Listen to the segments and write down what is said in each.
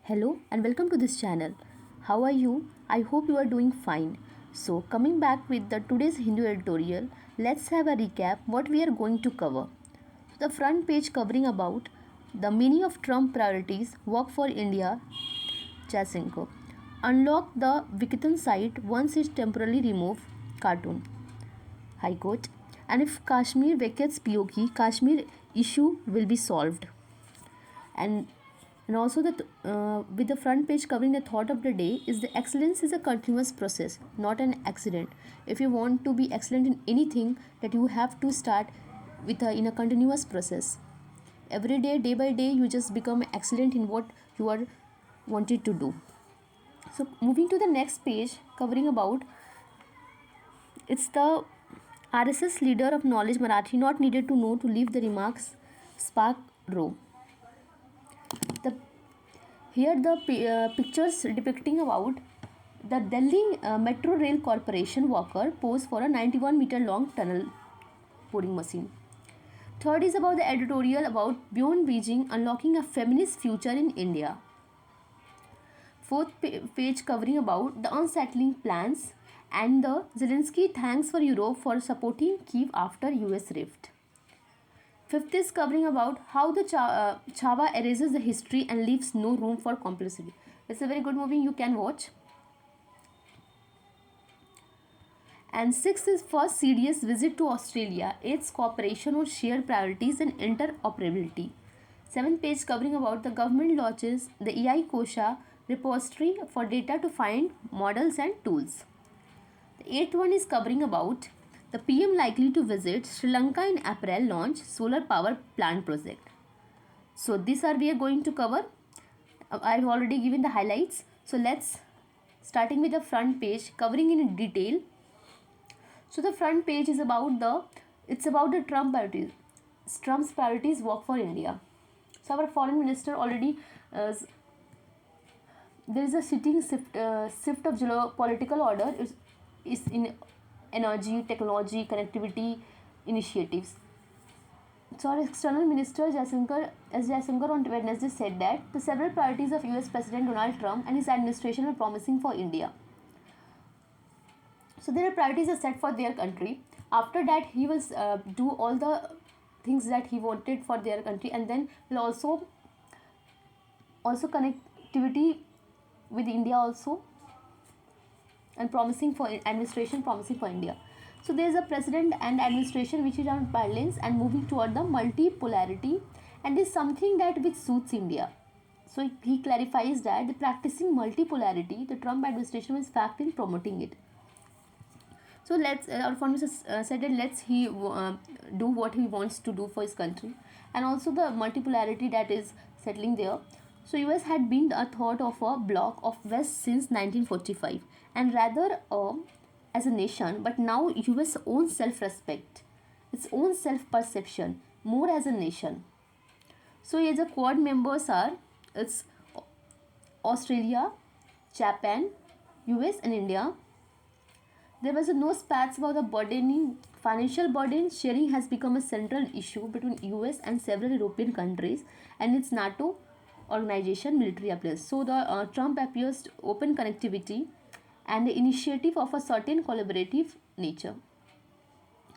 Hello and welcome to this channel. How are you? I hope you are doing fine. So coming back with the today's Hindu editorial, let's have a recap what we are going to cover. The front page covering about the meaning of Trump priorities, work for India, Jasenko. Unlock the Vikitan site once it's temporarily removed, cartoon. High Court. And if Kashmir vacates POK, Kashmir issue will be solved. And also with the front page covering the thought of the day is the excellence is a continuous process, not an accident. If you want to be excellent in anything, that you have to start in a continuous process. Every day, day by day, you just become excellent in what you are wanted to do. So moving to the next page covering about, it's the RSS leader of knowledge Marathi not needed to know to leave the remarks spark row. Here the pictures depicting about the Delhi Metro Rail Corporation worker pose for a 91-meter long tunnel boring machine. Third is about the editorial about Beyond Beijing unlocking a feminist future in India. Fourth page covering about the unsettling plans and the Zelensky thanks for Europe for supporting Kyiv after US rift. Fifth is covering about how the Chava erases the history and leaves no room for complicity. It's a very good movie, you can watch. And sixth is first serious visit to Australia, its cooperation on shared priorities and interoperability. Seventh page covering about the government launches the AI Kosha repository for data to find models and tools. The eighth one is covering about the PM likely to visit Sri Lanka in April launch solar power plant project. So these are we are going to cover. I've already given the highlights. So let's starting with the front page covering in detail. So the front page is about the Trump priorities. Trump's priorities work for India. So our foreign minister already there is a sitting shift of geopolitical order is in energy, technology, connectivity initiatives. So our external minister Jaishankar on Wednesday said that the several priorities of US President Donald Trump and his administration are promising for India. So their priorities are set for their country. After that, he will do all the things that he wanted for their country, and then will also connectivity with India also, and promising for India. So there is a president and administration which is on balance and moving toward the multipolarity, and is something that which suits India. So he clarifies that the practicing multipolarity, the Trump administration is fact in promoting it. So let's our foreign minister said that let's he do what he wants to do for his country, and also the multipolarity that is settling there. So US had been a thought of a bloc of West since 1945, and rather as a nation, but now US own self-respect, its own self-perception, more as a nation. So here the Quad members are it's Australia, Japan, US and India. There was no spats about the burdening financial burden sharing has become a central issue between US and several European countries and its NATO organization military appeals. So the Trump appears to open connectivity and the initiative of a certain collaborative nature.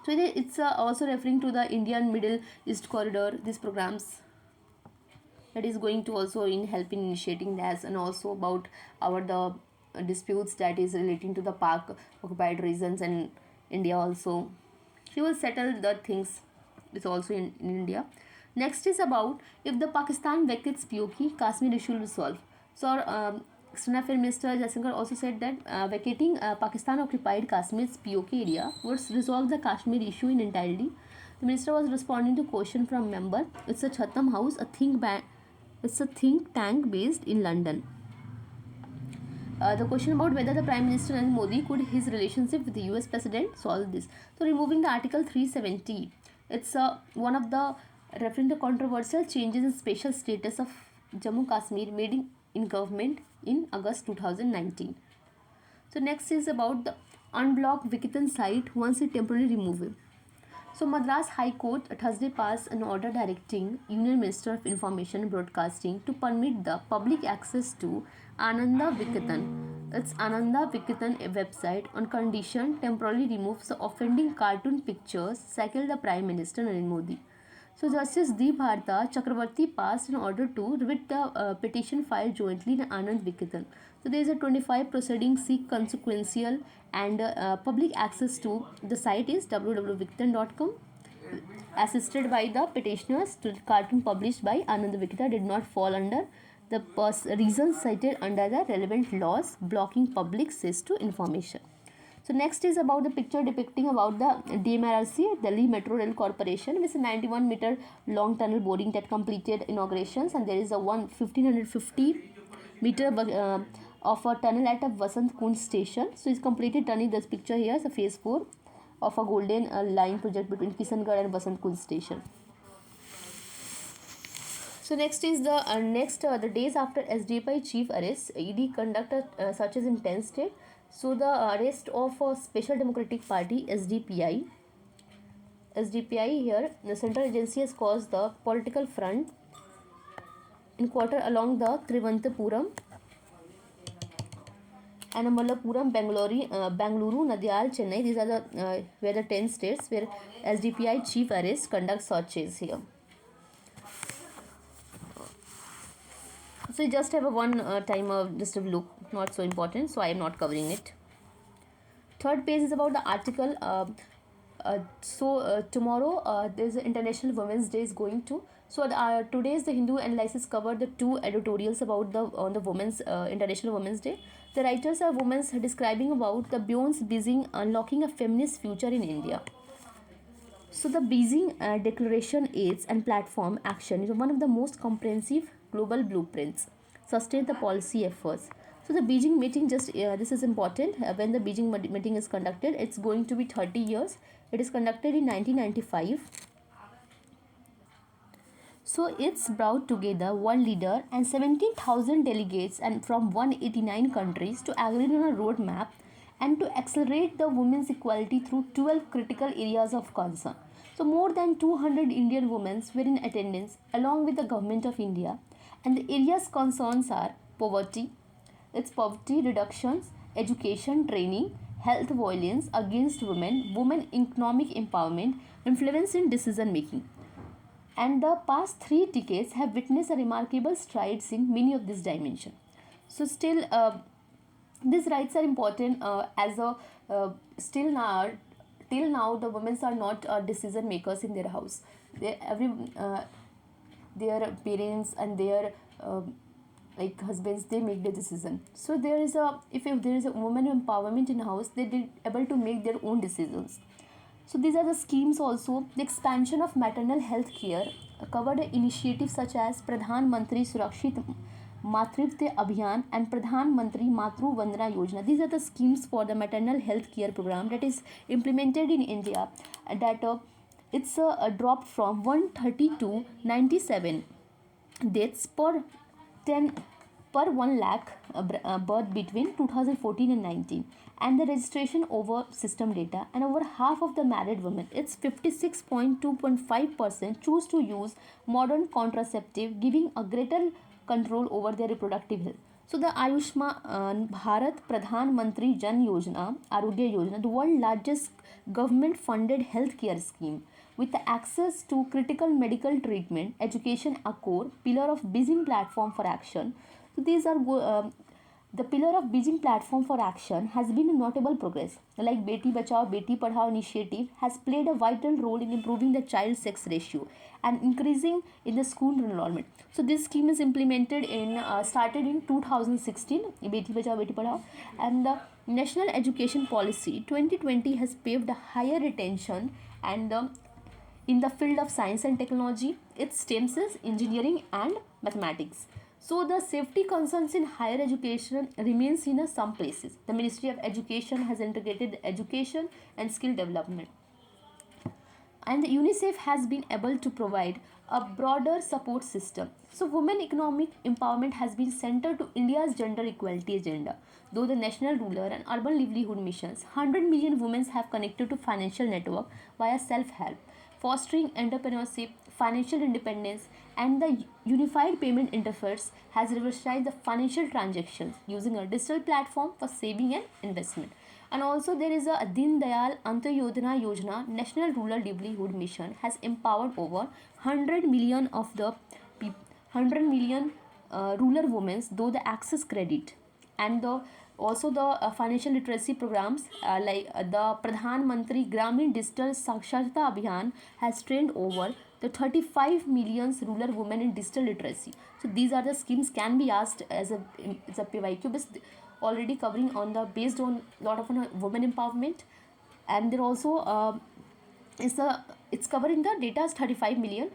So it's also referring to the Indian Middle East corridor, these programs that is going to also in help in initiating that, and also about our the disputes that is relating to the Pak occupied regions and India also. She will settle the things. It's also in India. Next is about if the Pakistan vacates POK, Kashmir issue will solve. So External Affairs Minister Jaishankar also said that vacating Pakistan occupied Kashmir's POK area would resolve the Kashmir issue in entirety. The minister was responding to question from member. It's a Chatham House, it's a think tank based in London. The question about whether the Prime Minister Narendra Modi could his relationship with the US President solve this. So removing the Article 370, it's one of the referring to controversial changes in special status of Jammu Kashmir made in government in August 2019. So next is about the unblock Vikitan site once it temporarily removed. So Madras High Court Thursday passed an order directing Union Minister of Information and Broadcasting to permit the public access to Ananda Vikatan. Its Ananda Vikatan website on condition temporarily removes the offending cartoon pictures, cycled the Prime Minister Narendra Modi. So Justice D. Bharta Chakravarti passed an order to revit the petition filed jointly in Anand Vikatan. So there is a 25 proceeding seek consequential and public access to the site is www.vikatan.com. Assisted by the petitioners, to the cartoon published by Anand Vikata did not fall under the reasons cited under the relevant laws blocking public access to information. So next is about the picture depicting about the DMRC, Delhi Metro Rail Corporation, with a 91-meter long tunnel boring that completed inaugurations, and there is a 1550 meter of a tunnel at a Vasant Kund station. So it's completed tunneling. This picture here is a phase 4 of a golden line project between Kishangarh and Vasant Kund station. So next is the the days after SDPI chief arrest, ED conducted searches in 10 states. So the arrest of a Special Democratic Party SDPI here, the central agency has caused the political front in quarter along the Trivandrum and Amallapuram, Bangalore, Nadyal, Chennai. These are the where the 10 states where SDPI chief arrest conducts searches here. So you just have a one time just a look, not so important, so I am not covering it. Third page is about the article. Tomorrow there is International Women's Day is going to. So today is the Hindu analysis covered the two editorials about on the Women's International Women's Day. The writers are women describing about the Beyond's Beijing unlocking a feminist future in India. So the Beijing Declaration aids and platform action is one of the most comprehensive global blueprints sustain the policy efforts. So the Beijing meeting, just this is important, when the Beijing meeting is conducted, it's going to be 30 years. It is conducted in 1995. So it's brought together one leader and 17,000 delegates and from 189 countries to agree on a roadmap and to accelerate the women's equality through 12 critical areas of concern. So more than 200 Indian women were in attendance along with the government of India, and the areas concerns are poverty, its poverty reductions, education, training, health, violence against women, women economic empowerment, influence in decision making. And the past 3 decades have witnessed a remarkable strides in many of these dimensions. So still these rights are important as a still now till now the women are not decision makers in their house. Their parents and their like husbands, they make the decision. So there is a if there is a woman empowerment in house, they are able to make their own decisions. So these are the schemes also. The expansion of maternal health care covered initiatives such as Pradhan Mantri Surakshit Matritva Abhiyan and Pradhan Mantri Matru Vandana Yojana. These are the schemes for the maternal health care program that is implemented in India, that it's dropped from 130 to 97 deaths per 10 per 1 lakh birth between 2014 and 19, and the registration over system data, and over half of the married women, it's 56.2.5%, choose to use modern contraceptive, giving a greater control over their reproductive health. So the Ayushman Bharat Pradhan Mantri Jan Yojana, Arogya Yojana, the world's largest government funded healthcare scheme with the access to critical medical treatment, education, a core pillar of Beijing platform for action. So these are the pillar of Beijing platform for action has been a notable progress. Like Beti Bachao Beti Padhao initiative has played a vital role in improving the child sex ratio and increasing in the school enrollment. So this scheme is implemented in started in 2016, Beti Bachao Beti Padhao, and the National Education Policy 2020 has paved a higher retention and in the field of science and technology, its STEM cells, engineering and mathematics. So the safety concerns in higher education remains in some places. The Ministry of Education has integrated education and skill development. And the UNICEF has been able to provide a broader support system. So women economic empowerment has been central to India's gender equality agenda. Though the national rural and urban livelihood missions, 100 million women have connected to financial network via self-help. fostering entrepreneurship, financial independence, and the unified payment interface has revolutionized the financial transactions using a digital platform for saving and investment. And also there is a Din Dayal Antyodhya Yojana, National Rural Livelihood Mission, has empowered over 100 million of the 100 million rural women though the access credit. And the also the financial literacy programs the Pradhan Mantri Gramin Digital Saksharta Abhiyan has trained over the 35 million rural women in digital literacy. So these are the schemes can be asked as a PYQ, but already covering on the based on lot of women empowerment. And there also it's covering the data is 35 million.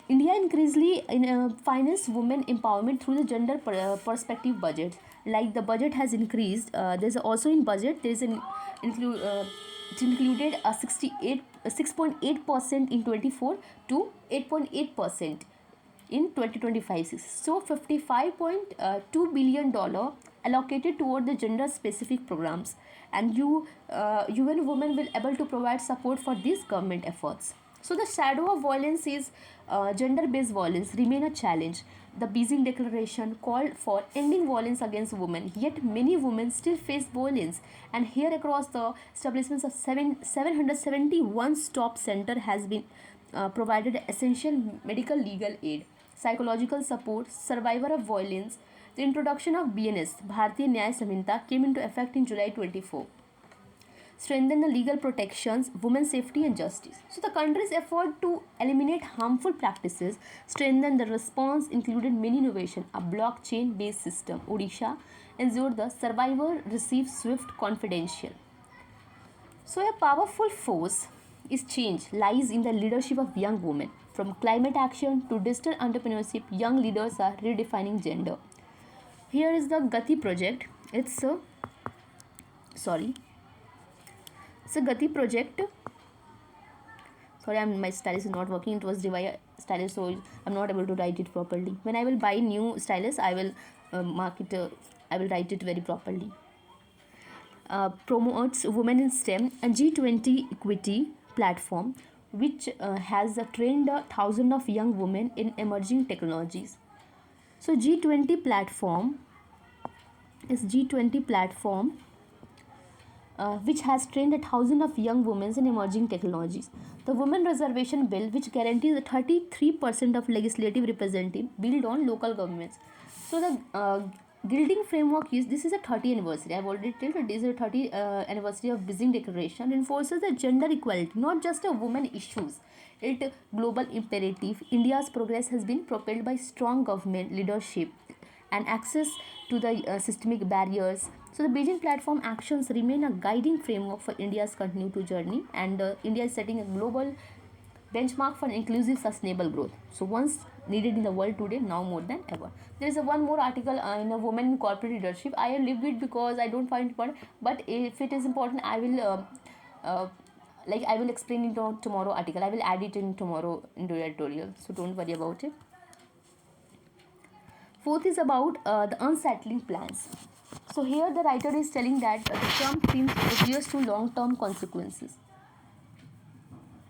India increasingly finance women empowerment through the gender perspective budget. Like the budget has increased. There's also in budget there's an include it included a 6.8% in 24 to 8.8% in 2025. So $55.2 billion allocated toward the gender specific programs, and UN Women will able to provide support for these government efforts. So the shadow of violence is gender-based violence remain a challenge. The Beijing Declaration called for ending violence against women, yet many women still face violence. And here across the establishments of 771 stop center has been provided essential medical legal aid, psychological support, survivor of violence. The introduction of BNS, Bharatiya Nyaya Samhita, came into effect in July 24. Strengthen the legal protections, women's safety and justice. So the country's effort to eliminate harmful practices, strengthen the response included many innovation, a blockchain-based system. Odisha ensured the survivor receives swift confidential. So a powerful force is change lies in the leadership of young women. From climate action to digital entrepreneurship, young leaders are redefining gender. Here is the Gati project. It's a Gati project. Sorry, my stylus is not working. It was device stylus, so I'm not able to write it properly. When I will buy new stylus, I will mark it. I will write it very properly. Promotes women in STEM and G20 equity platform, which has trained 1,000 of young women in emerging technologies. So G20 platform is G20 platform which has trained 1,000 of young women in emerging technologies. The Women Reservation Bill, which guarantees 33% of legislative representative, built on local governments. So the gilding framework is, this is a 30th anniversary. I've already told you this is a 30th anniversary of Beijing Declaration, enforces the gender equality, not just a women issues. It global imperative. India's progress has been propelled by strong government leadership and access to the systemic barriers. So the Beijing platform actions remain a guiding framework for India's continued journey, and India is setting a global benchmark for inclusive sustainable growth. So once needed in the world today, now more than ever. There is a one more article in a woman in corporate leadership. I have leave it because I don't find it important, but if it is important, I will I will explain it on tomorrow article. I will add it in tomorrow into editorial, so don't worry about it. Fourth is about the unsettling plans. So here the writer is telling that the Trump seems oblivious to long-term consequences.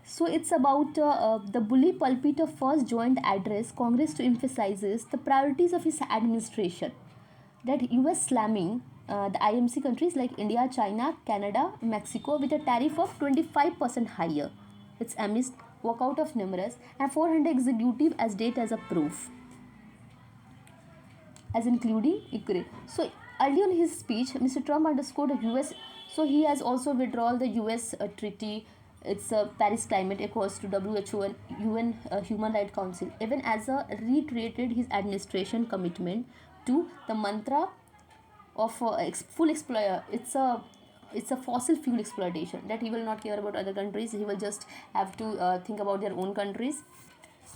So it's about the bully pulpit of first joint address Congress to emphasizes the priorities of his administration. That US slamming the IMC countries like India, China, Canada, Mexico with a tariff of 25% higher. It's amidst walkout of numerous and 400 executive as date as a proof, as including Ukraine. So early on his speech, Mr. Trump underscored the US. So he has also withdrawn the US treaty. It's Paris Climate Accords to WHO and UN Human Rights Council, even as reiterated his administration commitment to the mantra of full exploit. It's a fossil fuel exploitation, that he will not care about other countries. He will just have to think about their own countries.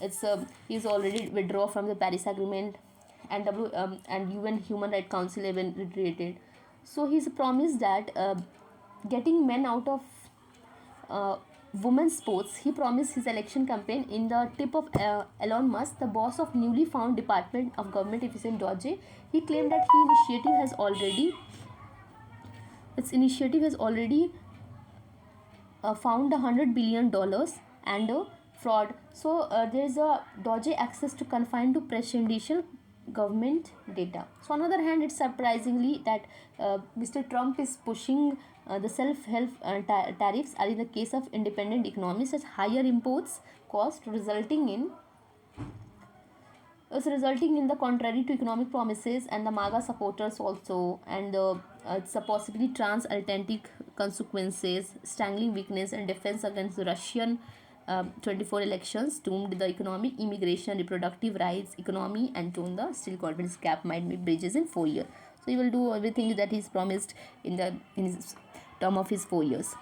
It's he's already withdraw from the Paris Agreement, and and UN Human Rights Council even reiterated. So he's promised that getting men out of women's sports. He promised his election campaign in the tip of Elon Musk, the boss of newly found Department of Government Efficient Dodge. He claimed that its initiative has already found $100 billion and fraud. So there is a dodgy access to confined to presidential government data. So on the other hand, it's surprisingly that Mr. Trump is pushing the self-help tariffs are in the case of independent economies such higher imports cost resulting in the contrary to economic promises and the MAGA supporters also, and it's a possibly transatlantic consequences, strangling weakness and defense against the Russian 24 elections doomed the economic, immigration, reproductive rights, economy, and tone the still confidence gap might be bridges in 4 years. So he will do everything that he's promised in his term of his 4 years.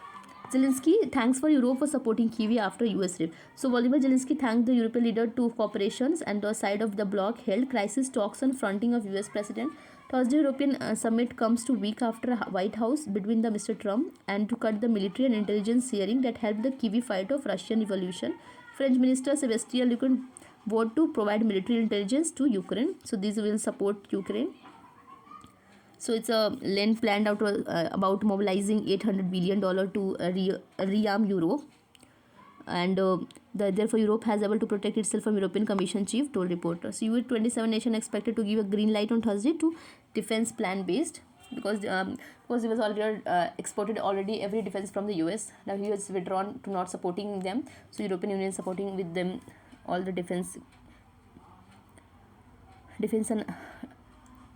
Zelensky thanks for Europe for supporting Kyiv after US raid. So Volodymyr Zelensky thanked the European leader to cooperations and the side of the bloc held crisis talks on fronting of US President. Thursday European summit comes to week after White House between the Mr. Trump and to cut the military and intelligence sharing that helped the Kyiv fight of Russian revolution. French Minister Sebastien Lecornu vowed to provide military intelligence to Ukraine. So these will support Ukraine. So it's a land planned out about mobilizing $800 billion to rearm Europe, and therefore Europe has able to protect itself from European Commission chief, told reporters. EU-27 nation expected to give a green light on Thursday to defense plan based, because it was already exported already every defense from the US. Now he has withdrawn to not supporting them. So European Union supporting with them all the defense and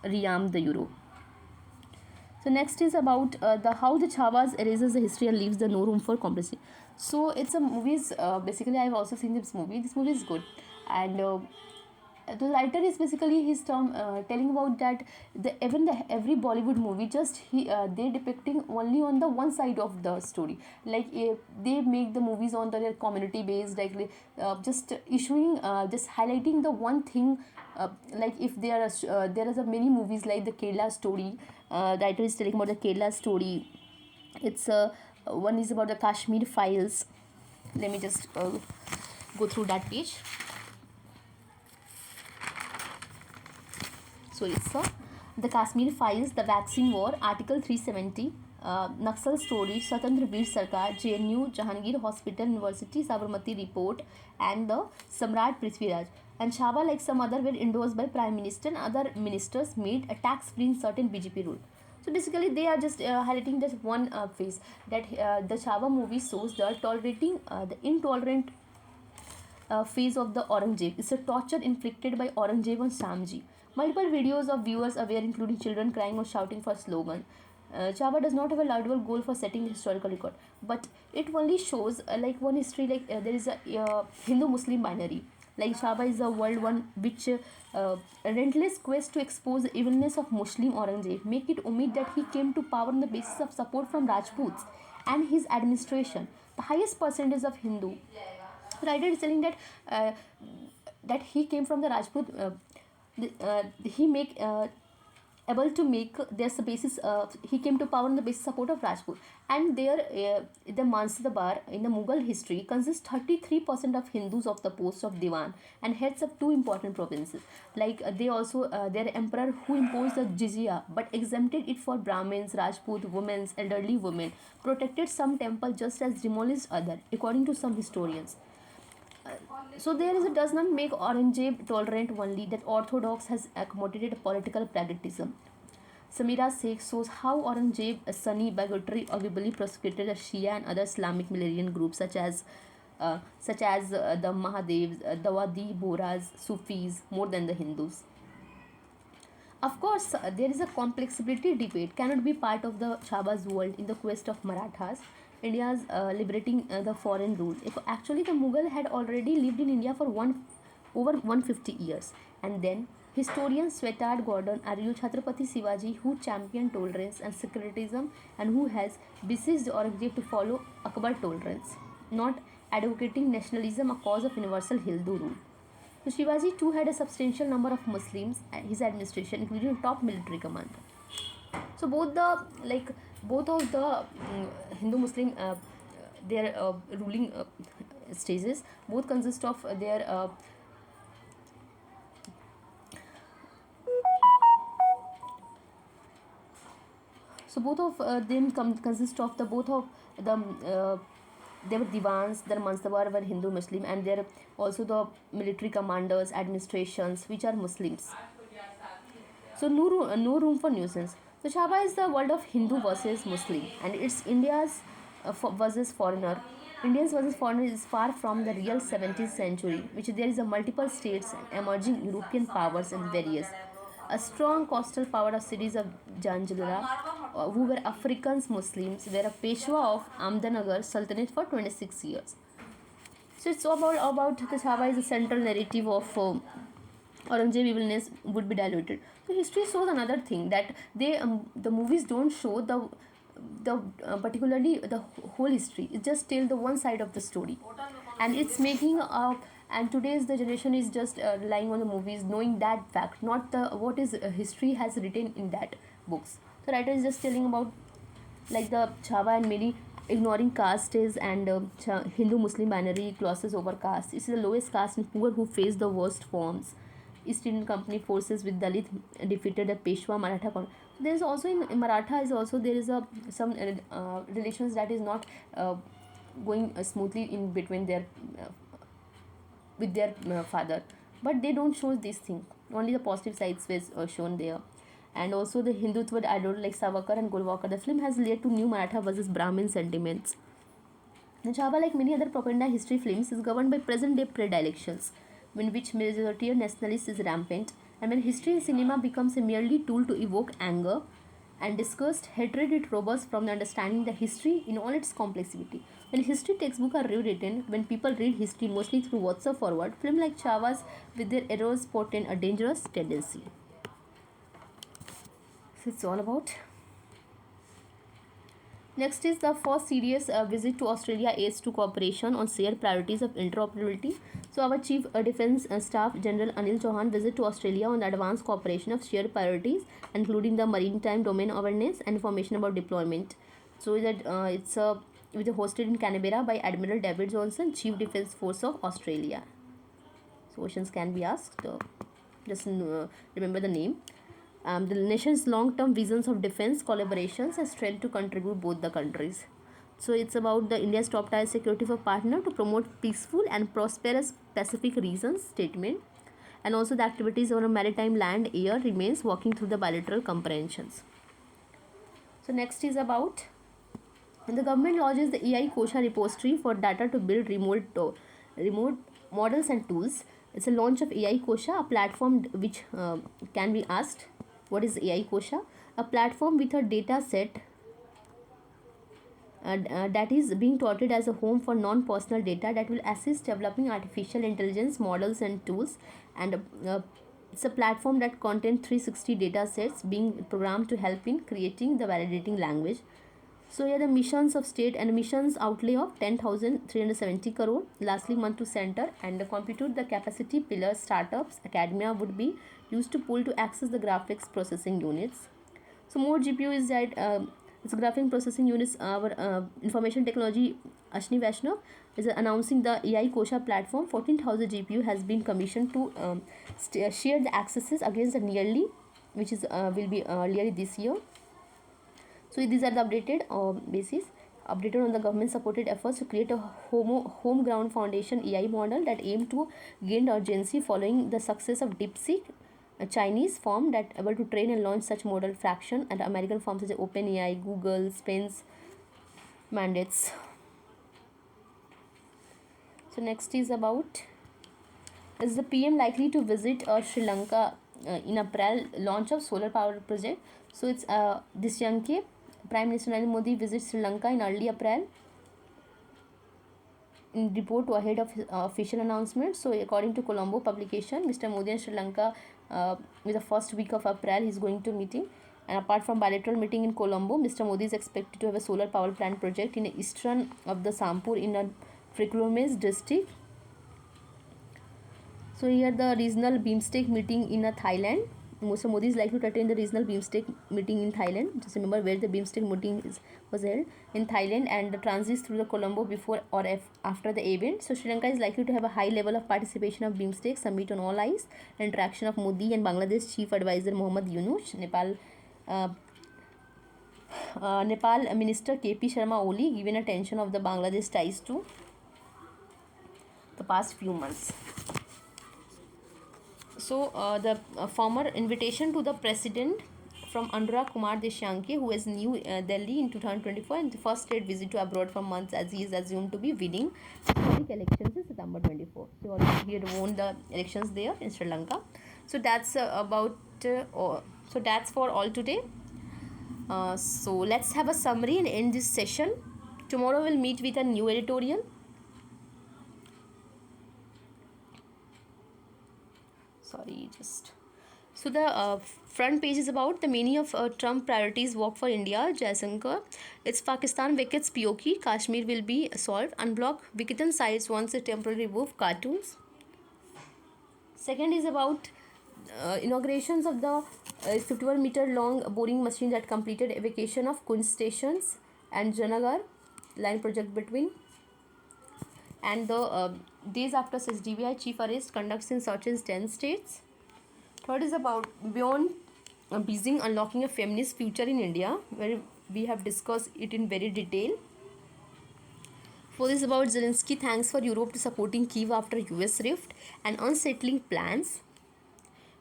rearm the Europe. So next is about the how the Chavas erases the history and leaves the no room for complacency. So it's a movies. Basically, I've also seen this movie. This movie is good, and the writer is basically his term telling about that every Bollywood movie just they depicting only on the one side of the story. Like they make the movies on their community based, like just issuing just highlighting the one thing. Like if there is a many movies like the Kerala story. Writer is telling about the Kerala story. It's one is about the Kashmir Files. Let me just go through that page. So it's the Kashmir Files, the Vaccine War, Article 370, Naxal Story, Swatantra Veer Sarkar, JNU, Jahangir Hospital, University, Sabarmati Report, and the Samrat Prithviraj. And Chava, like some other, were endorsed by Prime Minister and other ministers, made a tax-free in certain BJP rule. So basically, they are just highlighting just one phase that the Chava movie shows the tolerating the intolerant phase of the Aurangzeb. It's a torture inflicted by Aurangzeb on Samji. Multiple videos of viewers aware, including children crying or shouting for a slogan. Chava does not have a laudable goal for setting a historical record, but it only shows like one history. Like there is a Hindu-Muslim binary. Like Chava is a world one which relentless quest to expose the evilness of Muslim Aurangzeb, make it omit that he came to power on the basis of support from Rajputs and his administration, the highest percentage of Hindu. Writer is telling that he came from the Rajput. He make able to make there's the basis he came to power on the basis support of Rajput, and there the Mansabar in the Mughal history consists 33% of Hindus of the post of Diwan and heads of two important provinces. Like they also their emperor who imposed the jizya but exempted it for Brahmins, Rajput, women, elderly women, protected some temple just as demolished other, according to some historians. So there is a does not make Aurangzeb tolerant only that orthodox has accommodated political pragmatism. Samira Sheikh shows how Aurangzeb, a Sunni bigotry, arguably persecuted the Shia and other Islamic millenarian groups such as the Mahadevs, Dawadi, Bohras, Sufis more than the Hindus. Of course, there is a complexity debate cannot be part of the Chabas world in the quest of Marathas. India's liberating the foreign rule. If actually the Mughal had already lived in India for over 150 years, and then historians Sweetard Gordon argue Chhatrapati Shivaji, who championed tolerance and secularism and who has besieged Aurangzeb to follow Akbar tolerance, not advocating nationalism a cause of universal Hindu rule. So Shivaji too had a substantial number of Muslims in his administration, including top military command. So both of the Hindu Muslim their ruling stages both consist of their so both of them consist of the both of the They were divans, their Mansabar were Hindu Muslim, and they're also the military commanders, administrations, which are Muslims. So no room for nuisance. So Chaba is the world of Hindu versus Muslim, and it's India's versus foreigner. Indians versus foreigner is far from the real 17th century, which there is a multiple states and emerging European powers and various. A strong coastal power of cities of Janjala, who were Africans Muslims, were a Peshwa of Ahmednagar Sultanate for 26 years. So it's about the Chaba is the central narrative of Aurangzeb evilness would be diluted. So history shows another thing that the movies don't show the particularly the whole history. It just tell the one side of the story, and it's making and today's the generation is just relying on the movies, knowing that fact, not the what is history has written in that books. So writer is just telling about like the Chava and Miri ignoring castes and Hindu Muslim binary clauses over caste. It's the lowest caste and poor who face the worst forms. East Indian Company forces with Dalit defeated the Peshwa Maratha. There is also in Maratha is also there is a some relations that is not going smoothly in between their with their father, but they don't show this thing. Only the positive sides were shown there. And also the Hindutva idol like Savakar and Golwalkar. The film has led to new Maratha versus Brahmin sentiments. The Chaba, like many other propaganda history films, is governed by present-day predilections, in which majority nationalism is rampant, and when history in cinema becomes a merely tool to evoke anger and disgust, hatred it robust from the understanding the history in all its complexity. When history textbooks are rewritten, when people read history mostly through WhatsApp forward, films like Chavas with their errors portend a dangerous tendency. So it's all about. Next is the first serious visit to Australia aids to cooperation on shared priorities of interoperability. So our Chief Defence Staff General Anil Chauhan visit to Australia on the advanced cooperation of shared priorities, including the maritime domain awareness and information about deployment. So that it's hosted in Canberra by Admiral David Johnson, Chief Defence Force of Australia. So questions can be asked. Just remember the name. The nation's long-term visions of defense collaborations and strength to contribute both the countries. So it's about the India's top-tier security for partner to promote peaceful and prosperous Pacific regions statement, and also the activities on a maritime land air remains working through the bilateral comprehensions. So next is about the government launches the AI Kosha repository for data to build remote models and tools. It's a launch of AI Kosha, a platform which can be asked. What is AI Kosha? A platform with a data set that is being touted as a home for non-personal data that will assist developing artificial intelligence models and tools, and it's a platform that contains 360 data sets being programmed to help in creating the validating language. So here the missions of state and missions outlay of 10,370 crore lastly month to center, and the compute the capacity pillar startups academia would be used to pull to access the graphics processing units. So more GPU is that it's graphic processing units. Our information technology Ashni Vaishnav is announcing the AI Kosha platform. 14,000 GPU has been commissioned to share the accesses against the nearly, which is will be earlier this year. So these are the updated basis updated on the government supported efforts to create a home ground foundation AI model that aim to gain urgency following the success of DeepSeek, a Chinese firm that able to train and launch such model fraction, and American firms such as OpenAI, Google, Spence mandates. So next is about, is the PM likely to visit Sri Lanka in April launch of solar power project. So it's this Yanke Prime Minister Narendra Modi visits Sri Lanka in early April in report ahead of his official announcement. So according to Colombo publication, Mr. Modi and Sri Lanka with the first week of April he is going to meeting. And apart from bilateral meeting in Colombo, Mr. Modi is expected to have a solar power plant project in the eastern of the Sampur in a Friklomes district. So here the regional BIMSTEC meeting in Thailand. Mr. Modi is likely to attend the regional BIMSTEC meeting in Thailand. Just remember where the BIMSTEC meeting was held in Thailand, and the transits through the Colombo before or after the event. So Sri Lanka is likely to have a high level of participation of BIMSTEC summit on all eyes. Interaction of Modi and Bangladesh Chief Advisor Mohammad Yunus, Nepal Nepal Minister KP Sharma Oli given attention of the Bangladesh ties to the past few months. So the former invitation to the president from Anurag Kumar Deshyanke, who is New Delhi in 2024 and the first state visit to abroad for months, as he is assumed to be winning public elections in September 24. So he had won the elections there in Sri Lanka. So that's so that's for all today. So let's have a summary and end this session. Tomorrow we'll meet with a new editorial. So the front page is about the meaning of Trump priorities walk for India. Jaisankar, it's Pakistan vacates POK, Kashmir will be solved, unblock Vikitan sites once a temporary remove cartoons. Second is about inaugurations of the 51-meter long boring machine that completed evacuation of Kunj stations and Janagar line project between. And the days after SDBI chief arrest conducts in searches 10 states. Third is about beyond Beijing unlocking a feminist future in India, where we have discussed it in very detail. Fourth is about Zelensky thanks for Europe to supporting Kyiv after US rift and unsettling plans.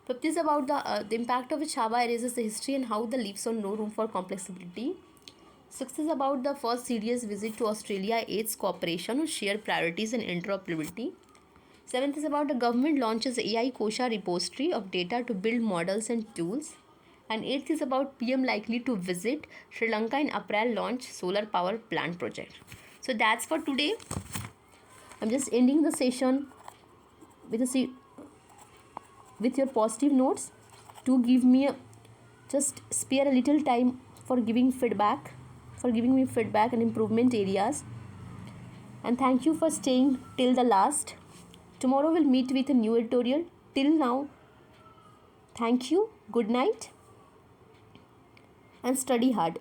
Fifth is about the impact of Chava erases the history and how the leaves on no room for complexity. Sixth is about the first serious visit to Australia aids cooperation on shared priorities and interoperability. Seventh is about the government launches AI Kosha repository of data to build models and tools. And eighth is about PM likely to visit Sri Lanka in April launch solar power plant project. So that's for today. I'm just ending the session with your positive notes to give me just spare a little time for giving me feedback and improvement areas. And thank you for staying till the last. Tomorrow we'll meet with a new editorial. Till now, thank you, good night, and study hard.